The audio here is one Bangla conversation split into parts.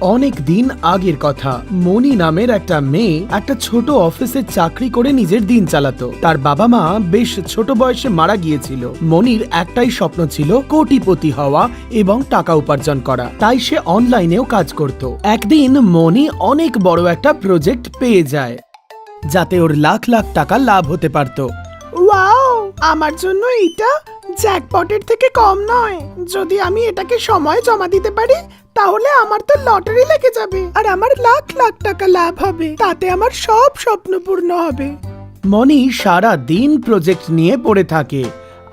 অনেক দিন আগের কথা। মনি নামের একটা মেয়ে একটা ছোট অফিসে চাকরি করে নিজের দিন চালাতো। তার বাবা মা বেশ ছোট বয়সে মারা গিয়েছিল। মনির একটাই স্বপ্ন ছিল কোটিপতি হওয়া এবং টাকা উপার্জন করা, তাই সে অনলাইনেও কাজ করত। একদিন মনি অনেক বড় একটা প্রজেক্ট পেয়ে যায়, যাতে ওর লাখ লাখ টাকা লাভ হতে পারত। ওয়াও, আমার জন্য এটা জ্যাকপটের থেকে কম নয়। যদি আমি এটাকে সময় জমা দিতে পারি তাহলে আমার তো লটারি লেগে যাবে আর আমার লাখ লাখ টাকা লাভ হবে। তাতে আমার সব স্বপ্ন পূর্ণ হবে। মনি সারা দিন প্রজেক্ট নিয়ে পড়ে থাকে,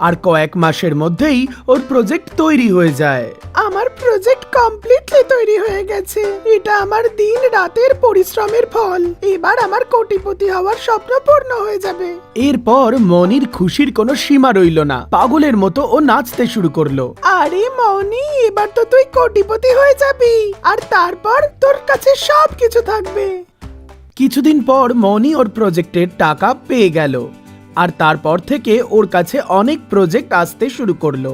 আর কয়েক মাসের মধ্যেই ওর প্রজেক্ট তৈরি হয়ে যায়। আমার প্রজেক্ট কমপ্লিটলি তৈরি হয়ে গেছে। এটা আমার দিন রাতের পরিশ্রমের ফল। এবার আমার কোটিপতি হওয়ার স্বপ্ন পূর্ণ হয়ে যাবে। এরপর মনির খুশির কোনো সীমা রইল না। পাগলের মতো ও নাচতে শুরু করলো। আরে মনি, এবার তো তুই কোটিপতি হয়ে যাবি আর তারপর তোর কাছে সব কিছু থাকবে। কিছুদিন পর মনি ওর প্রজেক্টের টাকা পেয়ে গেল, আর তারপর থেকে ওর কাছে অনেক প্রজেক্ট আসতে শুরু করলো।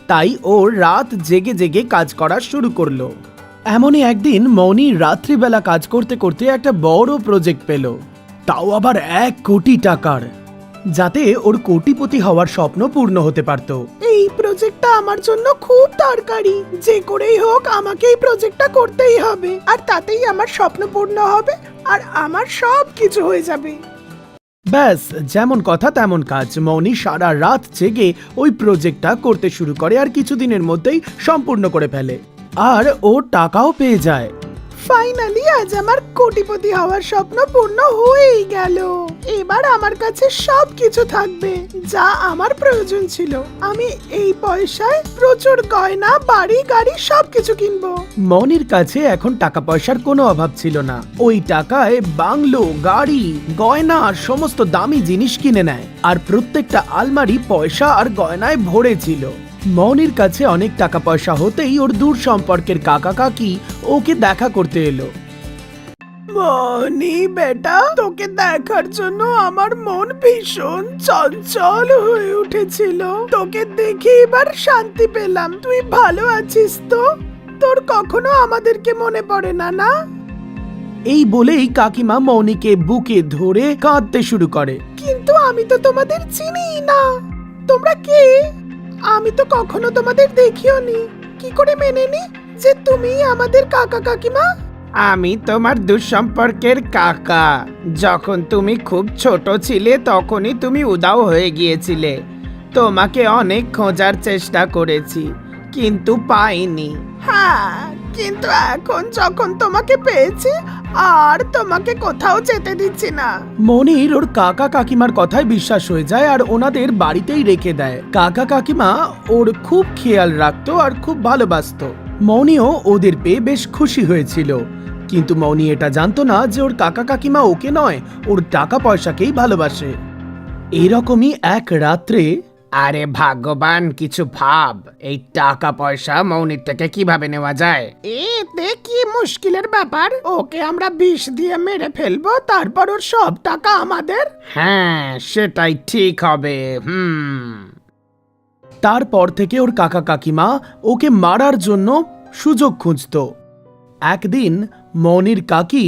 তাই ও রাত জেগে জেগে কাজ করা শুরু করলো। এমনই একদিন মনি রাত্রিবেলা কাজ করতে করতে একটা বড় প্রজেক্ট পেল, তাও আবার 1 কোটি টাকার, যাতে ওর কোটিপতি হওয়ার স্বপ্ন পূর্ণ হতে পারত। এই প্রজেক্টটা আমার জন্য খুব দরকারি। যে করেই হোক আমাকে এই প্রজেক্টটা করতেই হবে, আর তাতেই আমার স্বপ্ন পূর্ণ হবে আর আমার সব কিছু হয়ে যাবে। ব্যাস, যেমন কথা তেমন কাজ। মনি সারা রাত জেগে ওই প্রজেক্টটা করতে শুরু করে আর কিছুদিনের মধ্যেই সম্পূর্ণ করে ফেলে, আর ও টাকাও পেয়ে যায়। ফাইনালি আজ আমার কোটিপতি হওয়ার স্বপ্ন পূর্ণ হয়েই গেল। এবার আমার কাছে সব কিছু থাকবে যা আমার প্রয়োজন ছিল। আমি এই পয়সায় প্রচুর গয়না, বাড়ি, গাড়ি সবকিছু কিনবো। মনির কাছে এখন টাকা পয়সার কোনো অভাব ছিল না। ওই টাকায় বাংলো, গাড়ি, গয়না আর সমস্ত দামি জিনিস কিনে নেয়, আর প্রত্যেকটা আলমারি পয়সা আর গয়নায় ভরে ছিল। মনির কাছে অনেক টাকা পয়সা হতেই ওর দূর সম্পর্কের কাকা কাকি ওকে দেখা করতে এলো। মনি বেটা, তোকে দেখার জন্য আমার মন ভীষণ চঞ্চল হয়ে উঠেছিল। তোকে দেখে এবার শান্তি পেলাম। তুই ভালো আছিস তো? তোর কখনো আমাদেরকে মনে পড়ে না, না? এই বলেই কাকিমা মনিকে বুকে ধরে কাঁদতে শুরু করে। কিন্তু আমি তো তোমাদের চিনিই না। তোমরা কে? আমি তো কখনো তোমাদের দেখিওনি। কি করে মেনে নি যে তুমি আমাদের কাকা কাকিমা? আমি তোমার দুঃসম্পর্কের কাকা। যখন তুমি খুব ছোট ছিলে তখনই তুমি উধাও হয়ে গিয়েছিলে। তোমাকে অনেক খোঁজার চেষ্টা করেছি, কিন্তু পাইনি। হ্যাঁ, কিন্তু এখন যখন তোমাকে পেয়েছি আর তোমাকে কোথাও যেতে দিচ্ছি না। মনির ওর কাকা কাকিমার কথায় বিশ্বাস হয়ে যায় আর ওনাদের বাড়িতেই রেখে দেয়। কাকা কাকিমা ওর খুব খেয়াল রাখতো আর খুব ভালোবাসতো। মনিও ওদের পেয়ে বেশ খুশি হয়েছিল, কিন্তু মনি এটা জানতো না যে ওর কাকা কাকিমা ওকে নয়, ওর টাকা পয়সাকেই ভালোবাসে। এরকমই এক রাত্রে আরে ভাগ্যবান, কিছু ভাব। এই টাকা পয়সা মৌনির থেকে কিভাবে নেওয়া যায়? এতে কি মুশকিলের ব্যাপার? ওকে আমরা বিষ দিয়ে মেরে ফেলবো, তারপর ওর সব টাকা আমাদের। হ্যাঁ, সেটাই ঠিক হবে। তারপর থেকে ওর কাকা কাকিমা ওকে মারার জন্য সুযোগ খুঁজতো। একদিন মনির কাকি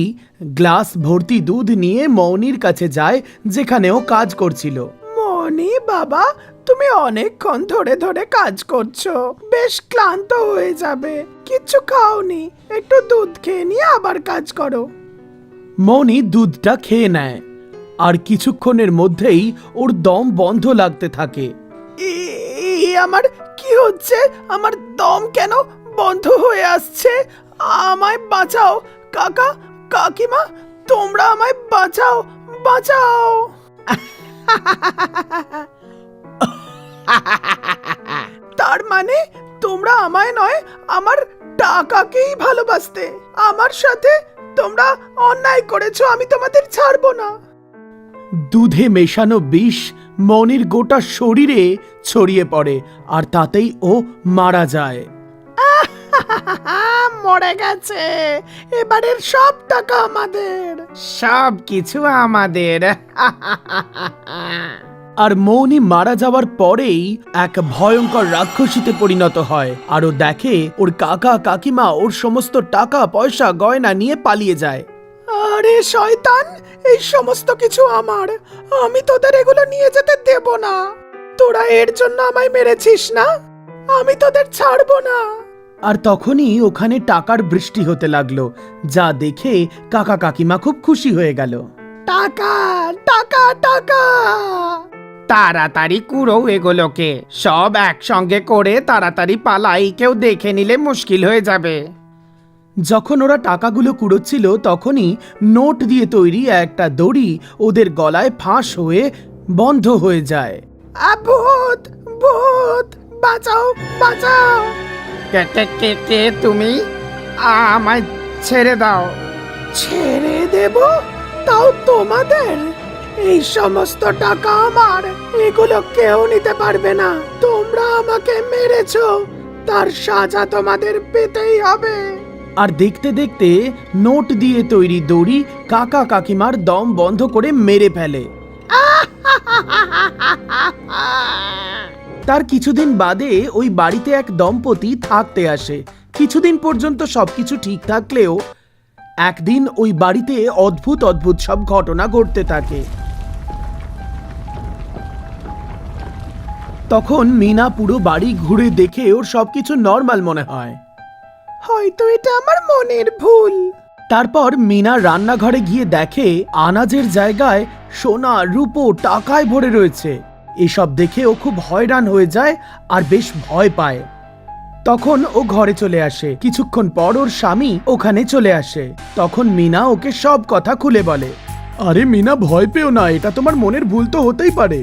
গ্লাস ভর্তি দুধ নিয়ে মনির কাছে যায়, যেখানে ও কাজ করছিল। মনি বাবা, তুমি অনেকক্ষণ ধরে ধরে কাজ করছো, বেশ ক্লান্ত হয়ে যাবে। কিচ্ছু খাওনি, একটু দুধ খেয়ে নিয়ে আবার কাজ করো। মনি দুধটা খেয়ে নেয়, আর কিছুক্ষণের মধ্যেই ওর দম বন্ধ লাগতে থাকে। আমার কি হচ্ছে? আমার দম কেন বন্ধ হয়ে আসছে? আমায় বাঁচাও কাকা কাকিমা, তোমরা আমায় বাঁচাও, বাঁচাও। তার মানে তোমরা আমায় নয়, আমার টাকাকেই ভালোবাসতে। আমার সাথে তোমরা অন্যায় করেছো, আমি তোমাদের ছাড়বো না। দুধে মেশানো বিষ মনির গোটা শরীরে ছড়িয়ে পড়ে, আর তাতেই ও মারা যায়। মরে গেছে। এবারের সব টাকা আমাদের। সব কিছু আমাদের। আর মৌনি মারা যাওয়ার পরেই এক ভয়ঙ্কর রাক্ষসীতে পরিণত হয় আর ও দেখে ওর কাকা কাকিমা ওর সমস্ত টাকা পয়সা গয়না নিয়ে পালিয়ে যায়। আরে শয়তান, এই সমস্ত কিছু আমার, আমি তোদের এগুলো নিয়ে যেতে দেব না। তোরা এর জন্য আমায় মেরেছিস না, আমি তোদের ছাড়বো না। আর তখনই ওখানে টাকার বৃষ্টি হতে লাগলো, যা দেখে কাকা কাকিমা খুব খুশি হয়ে গেল। টাকা টাকা টাকা! তাড়াতাড়ি কুড়ো এগুলোকে, সব একসঙ্গে করে তাড়াতাড়ি পালাই, কেউ দেখে নিলে মুশকিল হয়ে যাবে। যখন ওরা টাকাগুলো কুড়োচ্ছিল তখনই নোট দিয়ে তৈরি একটা দড়ি ওদের গলায় ফাঁস হয়ে বন্ধ হয়ে যায়। ভূত ভূত, বাঁচাও বাঁচাও! কে কে কে কে তুমি? আমায় ছেড়ে দাও। ছেড়ে দেব? তাও তোমাদের? এই সমস্ত টাকা আমার, এগুলো কেউ নিতে পারবে না। তোমরা আমাকে মেরেছো, তার সাজা তোমাদের পেতেই হবে। আর দেখতে দেখতে নোট দিয়ে তৈরি দড়ি কাকা কাকিমার দম বন্ধ করে মেরে ফেলে। তার কিছুদিন বাদে ওই বাড়িতে এক দম্পতি থাকতে আসে। কিছুদিন পর্যন্ত সবকিছু ঠিক থাকলেও একদিন ওই বাড়িতে অদ্ভুত অদ্ভুত সব ঘটনা ঘটতে থাকে। তখন মিনা পুরো বাড়ি ঘুরে দেখে ওর সবকিছু নর্মাল মনে হয়। হয়তো এটা আমার মনের ভুল। তারপর মিনা রান্নাঘরে গিয়ে দেখে আনাজের জায়গায় সোনা রূপো টাকায় ভরে রয়েছে। এসব দেখে ও খুব হয়রান হয়ে যায় আর বেশ ভয় পায়। তখন ও ঘরে চলে আসে। কিছুক্ষণ পর ওর স্বামী ওখানে চলে আসে। তখন মিনা ওকে সব কথা খুলে বলে। আরে মিনা, ভয় পেও না, এটা তোমার মনের ভুল তো হতেই পারে।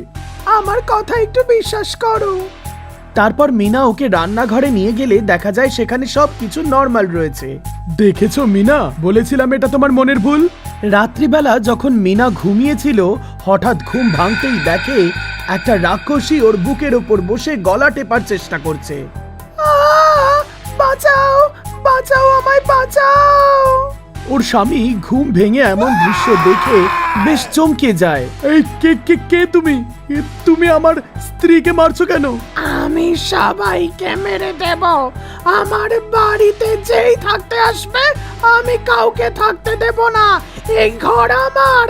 আমার কথা একটু বিশ্বাস করো। তারপর মিনা ওকে রান্নাঘরে নিয়ে গেলে দেখা যায় সেখানে সবকিছু নর্মাল রয়েছে। দেখেছো মিনা, বলেছিলাম এটা তোমার মনের ভুল। রাত্রিবেলা যখন মিনা ঘুমিয়েছিল হঠাৎ ঘুম ভাঙতেই দেখে একটা রাক্ষসী ওর বুকের ওপর বসে গলা টেপার চেষ্টা করছে। বাঁচাও বাঁচাও, আমায় বাঁচাও! ওর স্বামী ঘুম ভেঙে এমন দৃশ্য দেখে বেশ চমকে যায়। এই কে কে কে তুমি? তুমি আমার স্ত্রীকে মারছো কেন? আমি সবাইকে মেরে দেব। আমার বাড়িতে যেই থাকতে আসবে আমি কাউকে থাকতে দেব না। এই ঘর আমার।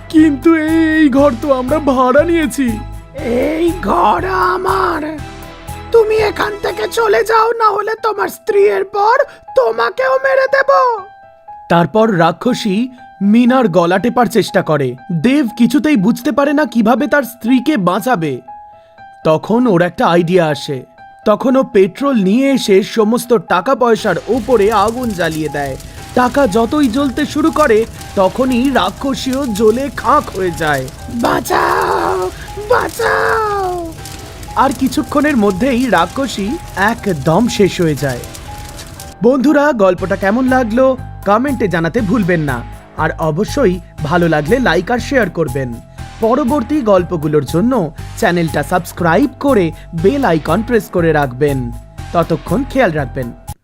কিন্তু এই ঘর তো আমরা ভাড়া নিয়েছি। এই ঘর আমার। তুমি এখান থেকে চলে যাও, না হলে তোমার স্ত্রীর পর তোমাকেও মেরে দেব। তারপর রাক্ষসী মিনার গলা টেপার চেষ্টা করে। দেব কিছুতেই বুঝতে পারে না কিভাবে তার স্ত্রীকে বাঁচাবে। তখন ওর একটা আইডিয়া আসে। তখন ও পেট্রোল নিয়ে এসে সমস্ত টাকা পয়সার ওপরে আগুন জ্বালিয়ে দেয়। টাকা যতই জ্বলতে শুরু করে তখনই রাক্ষসীও জ্বলে খাক হয়ে যায়। বাঁচাও বাঁচাও! আর কিছুক্ষণের মধ্যেই রাক্ষসী একদম শেষ হয়ে যায়। বন্ধুরা, গল্পটা কেমন লাগলো কমেন্টে জানাতে ভুলবেন না। আর অবশ্যই ভালো লাগলে লাইক আর শেয়ার করবেন। পরবর্তী গল্পগুলোর জন্য চ্যানেলটা সাবস্ক্রাইব করে বেল আইকন প্রেস করে রাখবেন। ততক্ষণ খেয়াল রাখবেন।